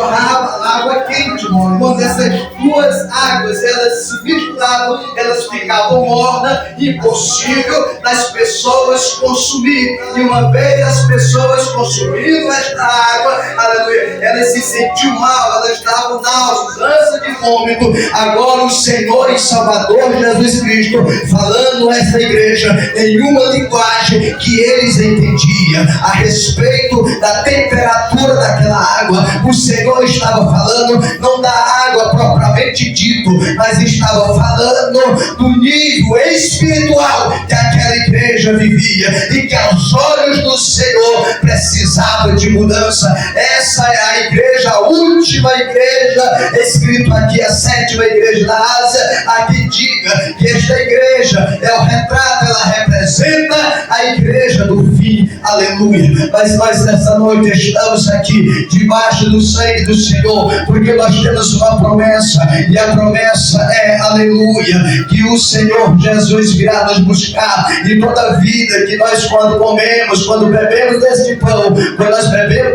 jorrava água quente. Quando essas duas águas elas se misturavam, elas ficavam mornas, impossível das pessoas consumirem. E uma vez as pessoas consumindo esta água, aleluia, elas se sentiam mal, elas estavam náuseas, ânsia de vômito. Agora o Senhor e Salvador Jesus Cristo, falando a essa igreja em uma linguagem que eles entendiam a respeito da temperatura daquela água, o Senhor estava falando não da água propriamente dito, mas estava falando do nível espiritual que aquela igreja vivia e que aos olhos do Senhor precisava de mudança. Essa é a igreja, a última igreja, escrito aqui, a 7ª igreja da Ásia, aqui diga que esta igreja é o retrato, ela representa a igreja do fim, aleluia. Mas nós nessa noite estamos aqui debaixo do sangue do Senhor, porque nós temos uma promessa, e a promessa é, aleluia, que o Senhor Jesus virá nos buscar, e toda vida que nós quando comemos, quando bebemos deste pão, quando nós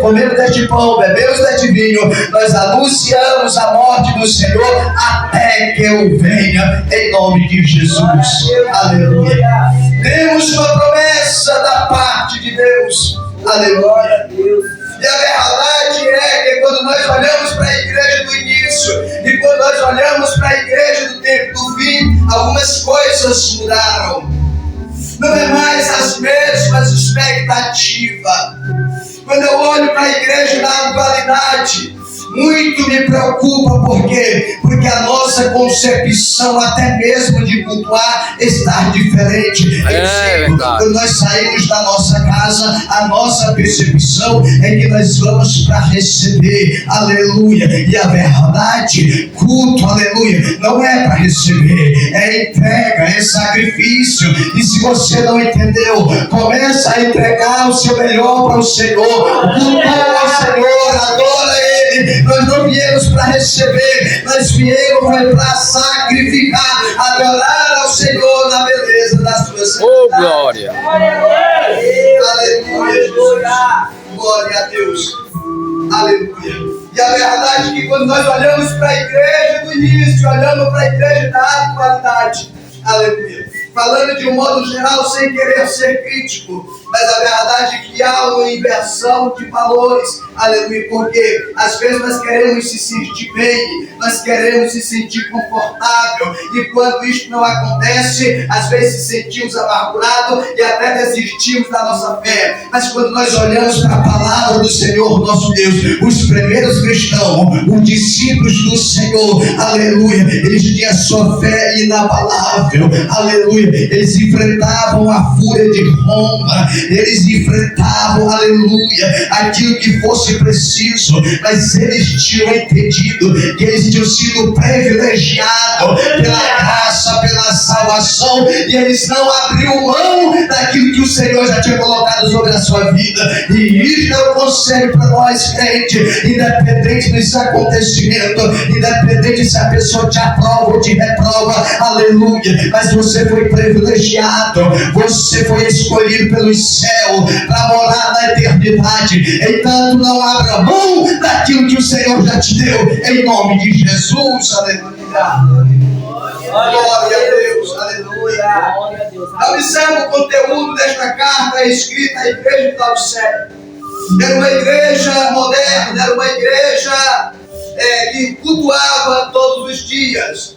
comemos deste pão, bebemos deste vinho, nós anunciamos a morte do Senhor até que eu venha, em nome de Jesus, aleluia. Temos uma promessa da parte de Deus, aleluia. E a verdade é que quando nós olhamos para a igreja do início e quando nós olhamos para a igreja do tempo do fim, algumas coisas mudaram. Não é mais as mesmas expectativas. Quando eu olho para a igreja da atualidade, muito me preocupa, por quê? Porque a nossa concepção até mesmo de cultuar está diferente. Quando nós saímos da nossa casa, a nossa percepção é que nós vamos para receber, aleluia. E a verdade, culto, aleluia, não é para receber, é entrega, é sacrifício. E se você não entendeu, começa a entregar o seu melhor para o Senhor, cultua ao Senhor, adora Ele. Nós não viemos para receber, nós viemos para sacrificar, adorar ao Senhor na beleza da sua santidade. Oh, glória! Aleluia, glória a Deus, aleluia. E a verdade é que quando nós olhamos para a igreja do início, olhamos para a igreja da atualidade, aleluia, falando de um modo geral, sem querer ser crítico, mas a verdade é que há uma inversão de valores, aleluia, porque às vezes nós queremos se sentir bem, nós queremos se sentir confortável, e quando isso não acontece, às vezes se sentimos amargurados e até desistimos da nossa fé. Mas quando nós olhamos para a palavra do Senhor nosso Deus, os primeiros cristãos, os discípulos do Senhor, aleluia, eles tinham a sua fé inabalável, aleluia, eles enfrentavam a fúria de Roma, eles enfrentavam, aleluia, aquilo que fosse preciso, mas eles tinham entendido que eles tinham sido privilegiados pela graça, pela salvação, e eles não abriram mão daquilo que o Senhor já tinha colocado sobre a sua vida. E isso é o conselho para nós, crente, independente desse acontecimento, independente se a pessoa te aprova ou te reprova, aleluia, mas você foi privilegiado, você foi escolhido pelo céu para morar na eternidade. Então não abra mão daquilo que o Senhor já te deu, em nome de Jesus, aleluia. Glória a Deus, aleluia. Observe o conteúdo desta carta escrita à igreja de Laodiceia. Era uma igreja moderna, era uma igreja que cultuava todos os dias.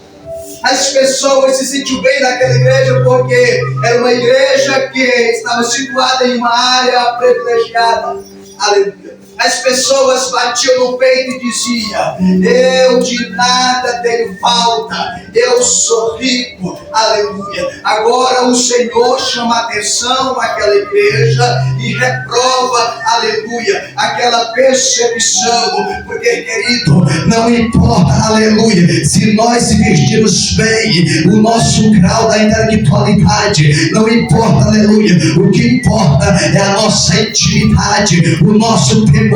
As pessoas se sentiam bem naquela igreja porque era uma igreja que estava situada em uma área privilegiada. Aleluia. As pessoas batiam no peito e diziam: eu de nada tenho falta, eu sou rico, aleluia. Agora o Senhor chama atenção àquela igreja e reprova, aleluia, aquela percepção, porque, querido, não importa, aleluia, se nós se vestirmos bem, o nosso grau da intelectualidade, não importa, aleluia, o que importa é a nossa intimidade, o nosso temor,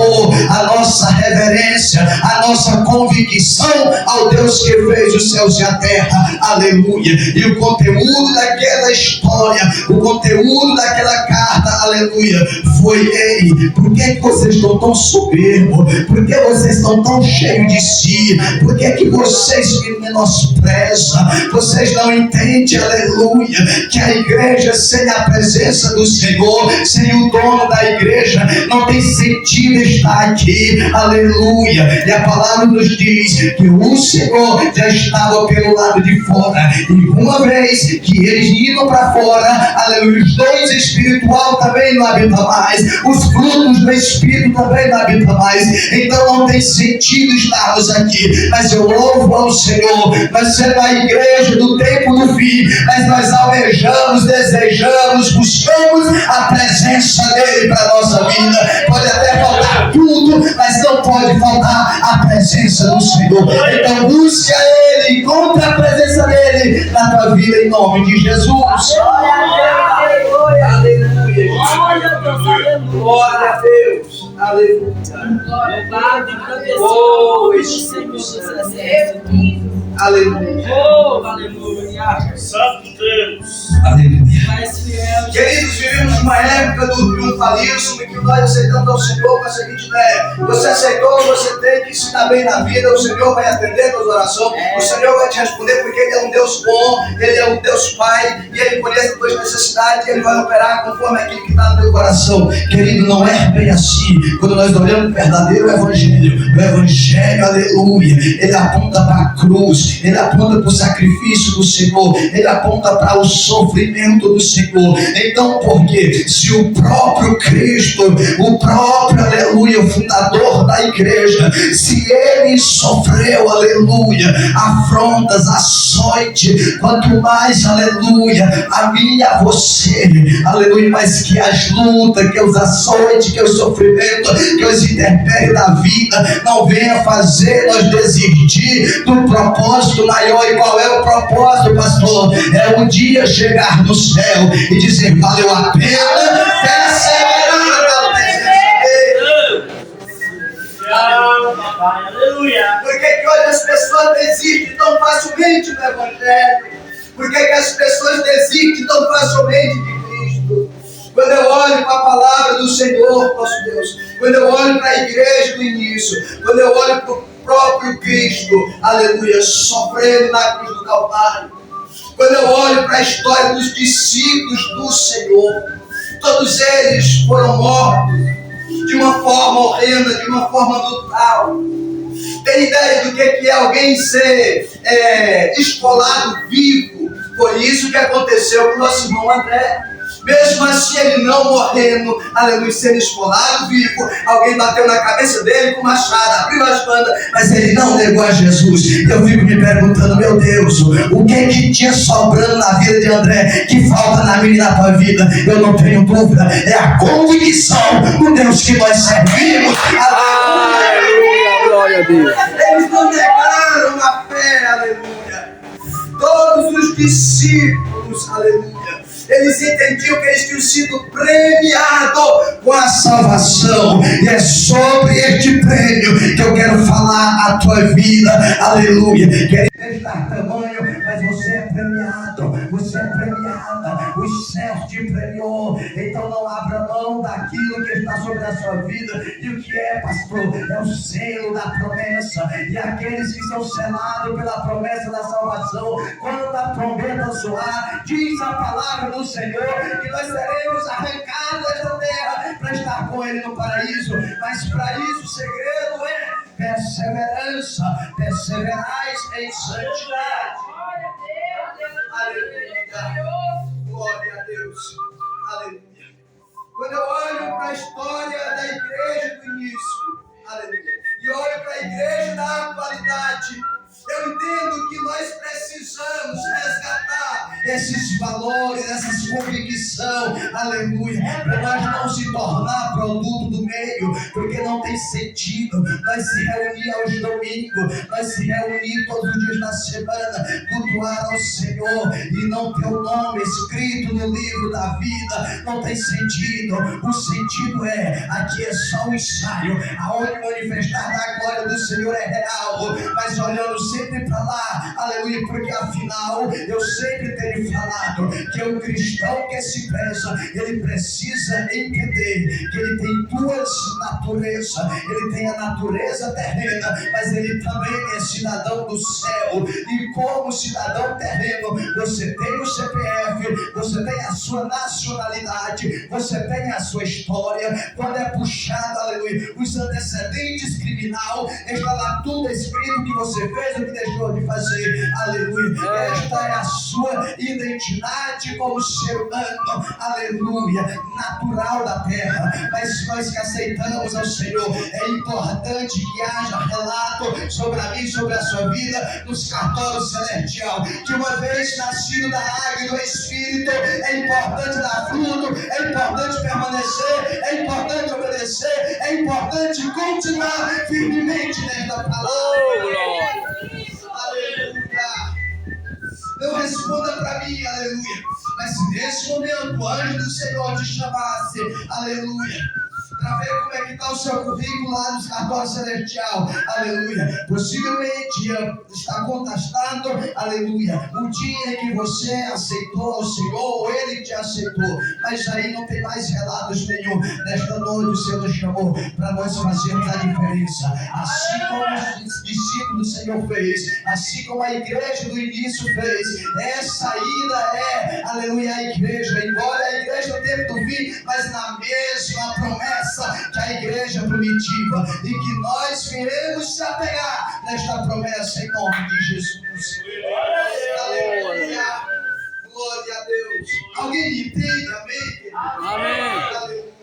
a nossa reverência, a nossa convicção ao Deus que fez os céus e a terra, aleluia. E o conteúdo daquela história, o conteúdo daquela carta, aleluia, foi: ei, Por que vocês estão tão soberbos? Por que vocês estão tão cheios de si? Por que vocês me menosprezam? Vocês não entendem, aleluia, que a igreja sem a presença do Senhor, sem o dono da igreja, não tem sentido estar aqui, aleluia. E a palavra nos diz que o Senhor já estava pelo lado de fora, e uma vez que eles iam para fora, aleluia, os dons espiritual também não habitam mais, os frutos do Espírito também não habitam mais. Então não tem sentido estarmos aqui. Mas eu louvo ao Senhor, nós somos a igreja do tempo do fim, mas nós almejamos, desejamos, buscamos a presença dele para a nossa vida. Pode até faltar tudo, mas não pode faltar a presença do Senhor. Então busque a ele, encontre a presença dele na tua vida, em nome de Jesus. Aleluia. Glória a Deus. Aleluia. Oh, Espírito Santo. Aleluia. Aleluia. Santo Deus. Aleluia. Queridos, vivemos uma época do triunfalismo em que nós aceitamos ao Senhor com a seguinte ideia: você aceitou, você tem que estar bem na vida, o Senhor vai atender a tua oração, o Senhor vai te responder, porque Ele é um Deus bom, Ele é um Deus Pai, e Ele conhece as tuas necessidades, e Ele vai operar conforme aquilo que está no teu coração. Querido, não é bem assim. Quando nós olhamos o verdadeiro Evangelho, aleluia, ele aponta para a cruz, ele aponta para o sacrifício do Senhor, ele aponta para o sofrimento do Senhor. Então, por quê? Se o próprio Cristo, o próprio, aleluia, o fundador da igreja, se ele sofreu, aleluia, afrontas, açoite, quanto mais, aleluia, a mim e a você, aleluia, mas que as lutas, que os açoites, que o sofrimento, que os intempéries da vida não venha fazer nós desistir do propósito maior. E qual é o propósito, pastor? É um dia chegar no céu e dizer: valeu a pena perseverar na presença dele. Aleluia. Por que hoje as pessoas desistem tão facilmente do Evangelho? Por que as pessoas desistem tão facilmente de Cristo? Quando eu olho para a palavra do Senhor, nosso Deus, quando eu olho para a igreja do início, quando eu olho para o próprio Cristo, aleluia, sofrendo na cruz do Calvário, quando eu olho para a história dos discípulos do Senhor, todos eles foram mortos de uma forma horrenda, de uma forma brutal. Tem ideia do que é alguém ser esfolado vivo? Foi isso que aconteceu com o nosso irmão André. Mesmo assim, ele não morrendo, aleluia, sendo esfolado vivo, alguém bateu na cabeça dele com machado, abriu as bandas, mas ele não negou a Jesus. E eu fico me perguntando: meu Deus, o que tinha sobrando na vida de André, que falta na minha e na tua vida? Eu não tenho dúvida, é a convicção do Deus que nós servimos. Aleluia, glória a Deus. Eles não negaram a fé, aleluia. Todos os discípulos, aleluia, eles entendiam que eles tinham sido premiados com a salvação. E é sobre este prêmio que eu quero falar a tua vida. Aleluia. Quer dar tamanho, mas você é premiado. Você é premiada. Os céus te premiou. Então não abra mão daquilo que está sobre a sua vida. E o que é, pastor? É o selo da promessa. E aqueles que são selados pela promessa da salvação, quando a trombeta soar, diz a palavra do Senhor que nós seremos arrancados desta terra para estar com Ele no paraíso. Mas para isso o segredo é perseverança. Perseverais em santidade. Aleluia. Glória a Deus. Aleluia. Quando eu olho para a história da igreja do início, aleluia, e olho para a igreja da atualidade, eu entendo que nós precisamos resgatar esses valores, essas convicções, aleluia, para nós não se tornar produto do meio, porque não não tem sentido nós se reunir aos domingos, nós se reunir todos os dias da semana, cultuar ao Senhor e não ter o nome escrito no livro da vida. Não tem sentido. O sentido aqui é só um ensaio, aonde manifestar da glória do Senhor é real, mas olhando sempre para lá, aleluia, porque afinal eu sempre tenho falado que o cristão que se preza, ele precisa entender que ele tem duas naturezas. Ele tem a natureza terrena, mas ele também é cidadão do céu. E como cidadão terreno, você tem o CPF, você tem a sua nacionalidade, você tem a sua história. Quando é puxado, aleluia, os antecedentes criminal, está lá tudo escrito que você fez, o que deixou de fazer, aleluia. Esta é a sua identidade como ser humano, aleluia, natural da terra. Mas nós que aceitamos ao Senhor, é importante que haja relato sobre a mim, sobre a sua vida, nos cartórios celestial, que uma vez nascido da água e do Espírito, é importante dar fruto, é importante permanecer, é importante obedecer, é importante continuar firmemente nesta palavra. Aleluia. Não responda para mim, aleluia. Mas se nesse momento o anjo do Senhor te chamasse, aleluia, para ver como é que está o seu currículo lá nos cartórios celestial, aleluia, possivelmente está contestando, aleluia, o dia em que você aceitou ao Senhor, ou Ele te aceitou, mas aí não tem mais relatos nenhum. Nesta noite o Senhor nos chamou para nós fazermos a diferença, assim como os discípulos do Senhor fez, assim como a igreja do início fez. Essa ainda aleluia, a igreja, embora a igreja teve do fim, mas na mesma promessa que a igreja primitiva, e que nós queremos se apegar nesta promessa em nome de Jesus. Aleluia. Glória a Deus. Alguém entende? Amém? Amém. Aleluia.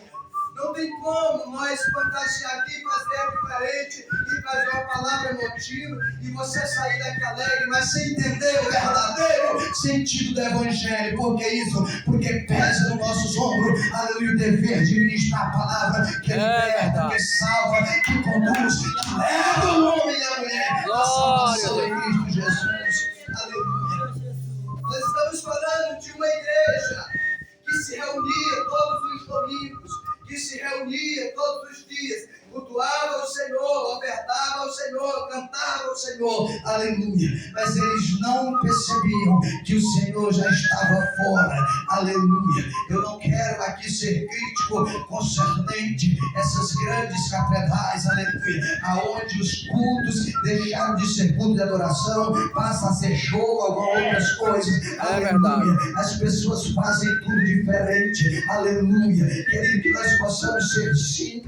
Não tem como nós fantasiar aqui, fazer diferente e trazer uma palavra emotiva e você sair daqui alegre, mas sem entender o verdadeiro sentido do Evangelho. Por que isso? Porque pesa nos nossos ombros, aleluia, o dever de ministrar a palavra que liberta, que salva, que conduz, que leva o homem e a mulher à salvação em Cristo Jesus. Aleluia. Nós estamos falando de uma igreja que se reunia todos os domingos, que se reunia todos os dias, cultuava ao Senhor, ofertava ao Senhor, cantava ao Senhor, aleluia. Mas eles não percebiam que o Senhor já estava fora, aleluia. Eu não quero aqui ser crítico concernente essas grandes catedrais, aleluia, aonde os cultos deixaram de ser culto de adoração, passa a ser show, algumas outras coisas, aleluia. As pessoas fazem tudo diferente, aleluia. Querido, que nós possamos ser simples